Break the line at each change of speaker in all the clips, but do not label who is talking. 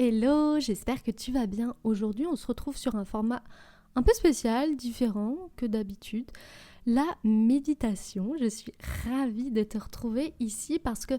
Hello, j'espère que tu vas bien. Aujourd'hui, on se retrouve sur un format un peu spécial, différent que d'habitude. La méditation. Je suis ravie de te retrouver ici parce que,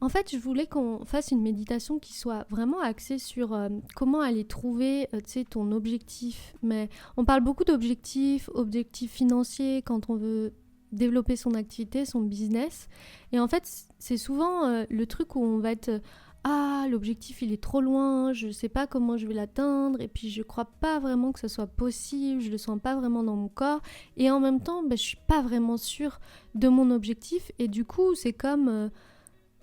en fait, je voulais qu'on fasse une méditation qui soit vraiment axée sur comment aller trouver, tu sais, ton objectif. Mais on parle beaucoup d'objectifs, objectifs financiers quand on veut développer son activité, son business. Et en fait, c'est souvent le truc où on va être ah, l'objectif il est trop loin, je sais pas comment je vais l'atteindre, et puis je crois pas vraiment que ce soit possible, je le sens pas vraiment dans mon corps, et en même temps, je suis pas vraiment sûre de mon objectif, et du coup, c'est comme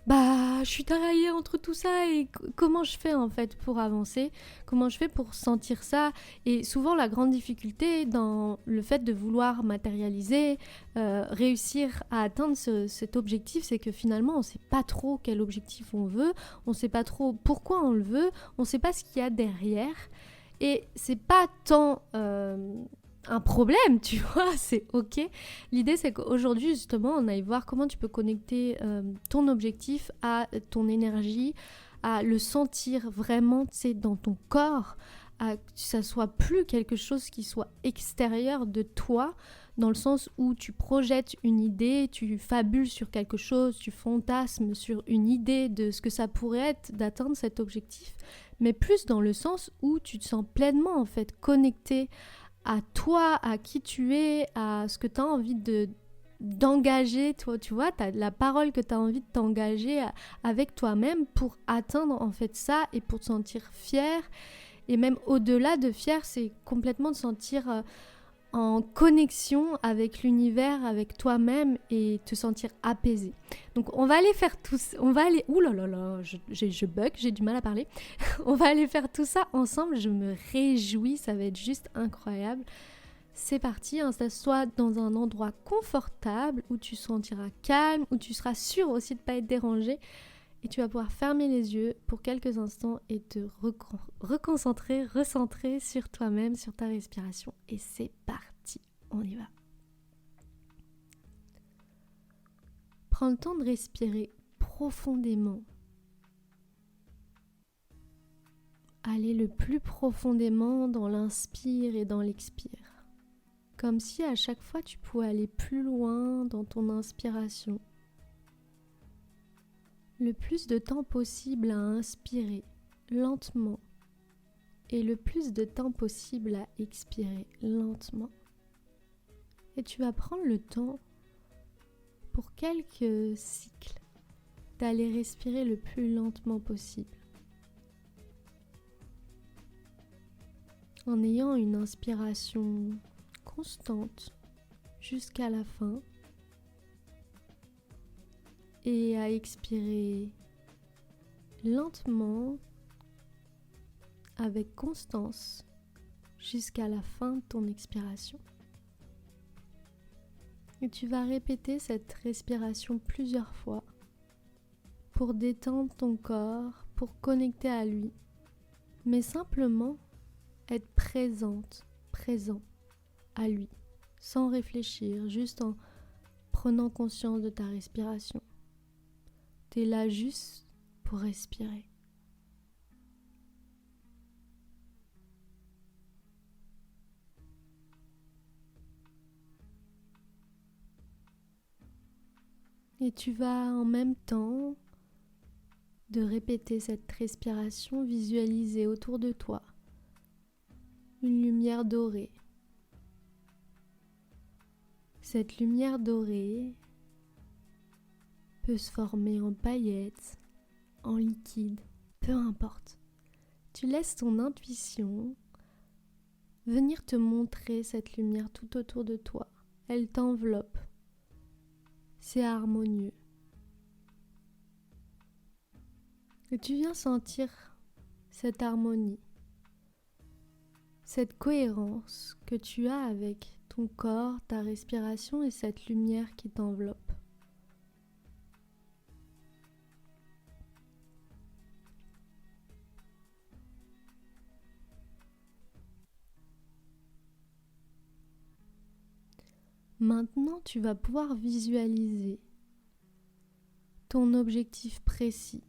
je suis taraillée entre tout ça et comment je fais en fait pour avancer, comment je fais pour sentir ça. Et souvent la grande difficulté dans le fait de vouloir matérialiser, réussir à atteindre cet objectif, c'est que finalement on ne sait pas trop quel objectif on veut, on ne sait pas trop pourquoi on le veut, on ne sait pas ce qu'il y a derrière. Et c'est pas tant un problème, tu vois, c'est ok. L'idée, c'est qu'aujourd'hui, justement, on aille voir comment tu peux connecter ton objectif à ton énergie, à le sentir vraiment, tu sais, dans ton corps, à que ça soit plus quelque chose qui soit extérieur de toi, dans le sens où tu projettes une idée, tu fabules sur quelque chose, tu fantasmes sur une idée de ce que ça pourrait être d'atteindre cet objectif, mais plus dans le sens où tu te sens pleinement, en fait, connecté à toi, à qui tu es, à ce que tu as envie d'engager, toi, tu vois, la parole que tu as envie de t'engager avec toi-même pour atteindre en fait ça et pour te sentir fier. Et même au-delà de fier, c'est complètement de sentir en connexion avec l'univers, avec toi-même et te sentir apaisé. Donc on va aller faire tous, on va aller, ouh là là là, je bug, j'ai du mal à parler. On va aller faire tout ça ensemble, je me réjouis, ça va être juste incroyable. C'est parti, installe-toi dans un endroit confortable où tu sentiras calme, où tu seras sûr aussi de ne pas être dérangé et tu vas pouvoir fermer les yeux pour quelques instants et te reconcentrer, recentrer sur toi-même, sur ta respiration. Et c'est parti, on y va. Prends le temps de respirer profondément. Allez le plus profondément dans l'inspire et dans l'expire. Comme si à chaque fois tu pouvais aller plus loin dans ton inspiration. Le plus de temps possible à inspirer lentement et le plus de temps possible à expirer lentement. Et tu vas prendre le temps pour quelques cycles d'aller respirer le plus lentement possible. En ayant une inspiration constante jusqu'à la fin et à expirer lentement avec constance jusqu'à la fin de ton expiration. Et tu vas répéter cette respiration plusieurs fois pour détendre ton corps, pour connecter à lui, mais simplement être présente, présent à lui, sans réfléchir, juste en prenant conscience de ta respiration. Tu es là juste pour respirer. Et tu vas en même temps de répéter cette respiration, visualiser autour de toi une lumière dorée. Cette lumière dorée peut se former en paillettes, en liquide, peu importe. Tu laisses ton intuition venir te montrer cette lumière tout autour de toi. Elle t'enveloppe. C'est harmonieux. Et tu viens sentir cette harmonie, cette cohérence que tu as avec ton corps, ta respiration et cette lumière qui t'enveloppe. Maintenant, tu vas pouvoir visualiser ton objectif précis.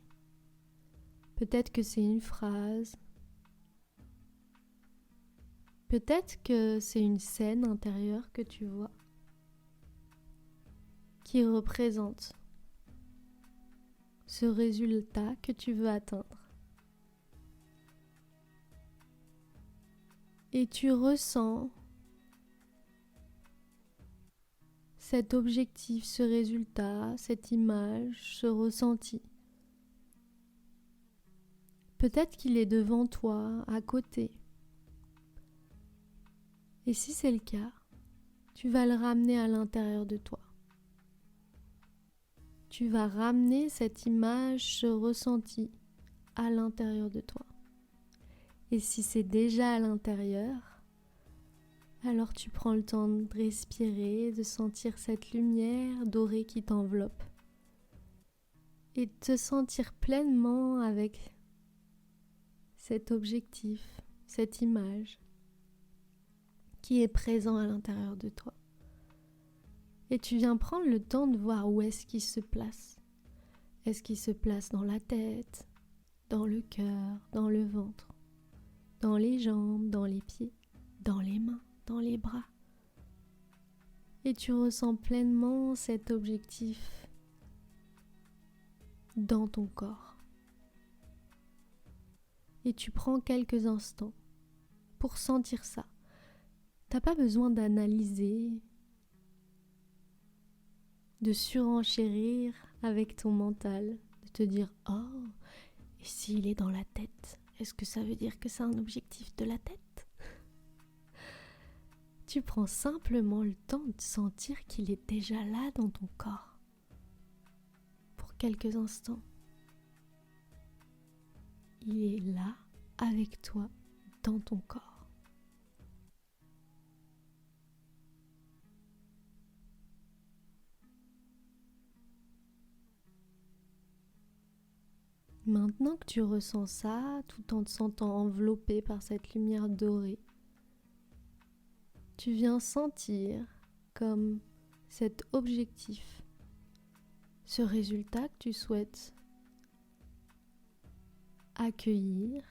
Peut-être que c'est une phrase. Peut-être que c'est une scène intérieure que tu vois qui représente ce résultat que tu veux atteindre. Et tu ressens cet objectif, ce résultat, cette image, ce ressenti. Peut-être qu'il est devant toi, à côté. Et si c'est le cas, tu vas le ramener à l'intérieur de toi. Tu vas ramener cette image, ce ressenti à l'intérieur de toi. Et si c'est déjà à l'intérieur, alors tu prends le temps de respirer, de sentir cette lumière dorée qui t'enveloppe et de te sentir pleinement avec cet objectif, cette image qui est présent à l'intérieur de toi. Et tu viens prendre le temps de voir où est-ce qu'il se place. Est-ce qu'il se place dans la tête, dans le cœur, dans le ventre, dans les jambes, dans les pieds, dans les mains, dans les bras. Et tu ressens pleinement cet objectif dans ton corps. Et tu prends quelques instants pour sentir ça. T'as pas besoin d'analyser, de surenchérir avec ton mental, de te dire « Oh, et s'il est dans la tête, est-ce que ça veut dire que c'est un objectif de la tête ?» Tu prends simplement le temps de sentir qu'il est déjà là dans ton corps, pour quelques instants. Il est là, avec toi, dans ton corps. Maintenant que tu ressens ça, tout en te sentant enveloppé par cette lumière dorée, tu viens sentir comme cet objectif, ce résultat que tu souhaites accueillir,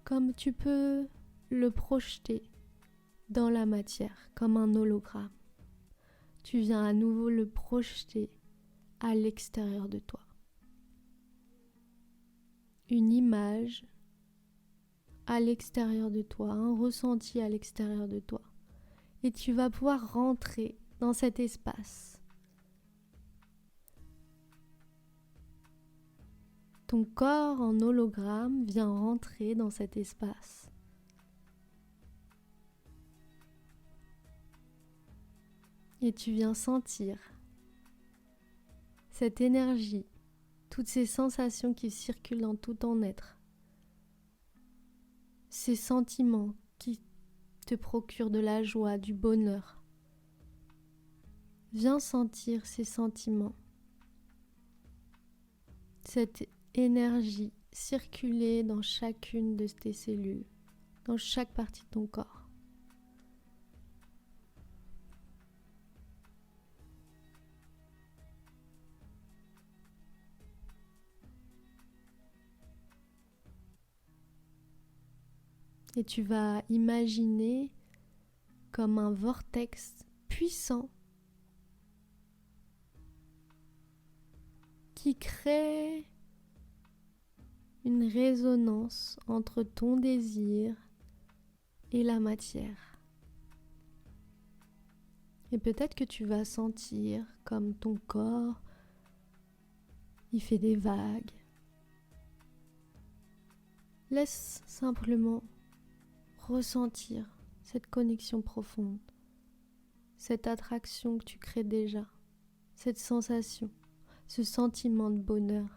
comme tu peux le projeter dans la matière, comme un hologramme. Tu viens à nouveau le projeter à l'extérieur de toi. Une image à l'extérieur de toi, un ressenti à l'extérieur de toi. Et tu vas pouvoir rentrer dans cet espace. Ton corps en hologramme vient rentrer dans cet espace. Et tu viens sentir cette énergie, toutes ces sensations qui circulent dans tout ton être. Ces sentiments qui te procurent de la joie, du bonheur. Viens sentir ces sentiments, cette énergie circuler dans chacune de tes cellules, dans chaque partie de ton corps. Et tu vas imaginer comme un vortex puissant qui crée une résonance entre ton désir et la matière. Et peut-être que tu vas sentir comme ton corps, il fait des vagues. Laisse simplement ressentir cette connexion profonde, cette attraction que tu crées déjà, cette sensation, ce sentiment de bonheur,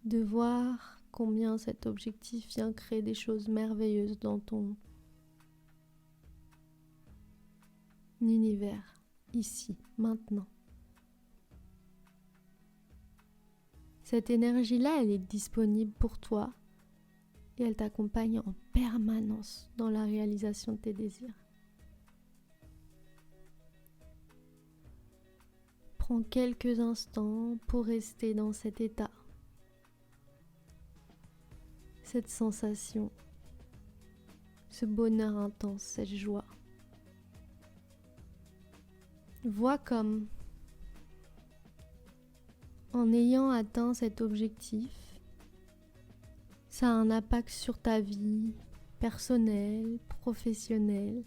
de voir combien cet objectif vient créer des choses merveilleuses dans ton univers, ici, maintenant. Cette énergie-là, elle est disponible pour toi et elle t'accompagne en permanence dans la réalisation de tes désirs. Prends quelques instants pour rester dans cet état cette sensation, ce bonheur intense, cette joie. Vois comme, en ayant atteint cet objectif, ça a un impact sur ta vie personnelle, professionnelle,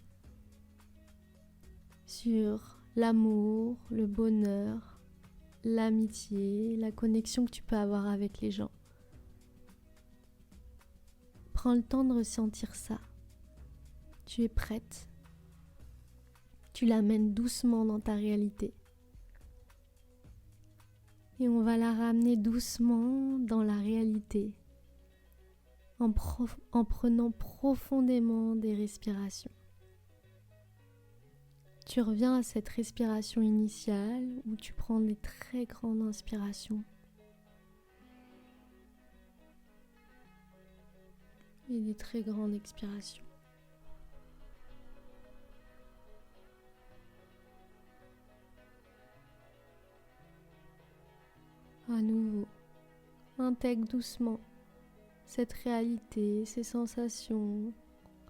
sur l'amour, le bonheur, l'amitié, la connexion que tu peux avoir avec les gens. Prends le temps de ressentir ça. Tu es prête. Tu l'amènes doucement dans ta réalité. Et on va la ramener doucement dans la réalité en prenant profondément des respirations. Tu reviens à cette respiration initiale où tu prends des très grandes inspirations et des très grandes expirations. À nouveau, intègre doucement cette réalité, ces sensations,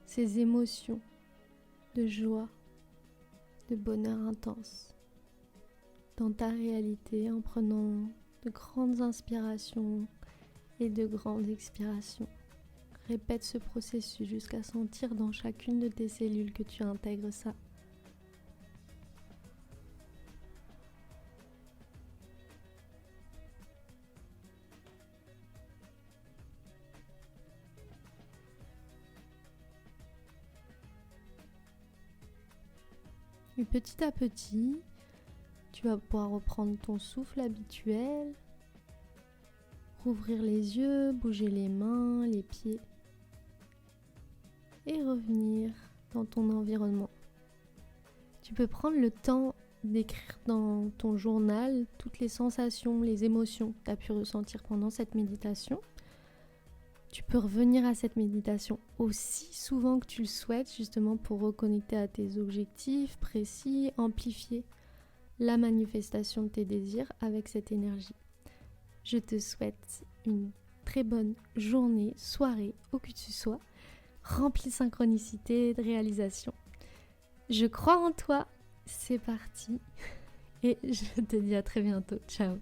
ces émotions de joie, de bonheur intense dans ta réalité en prenant de grandes inspirations et de grandes expirations. Répète ce processus jusqu'à sentir dans chacune de tes cellules que tu intègres ça. Et petit à petit, tu vas pouvoir reprendre ton souffle habituel, rouvrir les yeux, bouger les mains, les pieds et revenir dans ton environnement. Tu peux prendre le temps d'écrire dans ton journal toutes les sensations, les émotions que tu as pu ressentir pendant cette méditation. Tu peux revenir à cette méditation aussi souvent que tu le souhaites, justement pour reconnecter à tes objectifs précis, amplifier la manifestation de tes désirs avec cette énergie. Je te souhaite une très bonne journée, soirée, où que tu sois, remplie de synchronicité, de réalisation. Je crois en toi, c'est parti et je te dis à très bientôt. Ciao.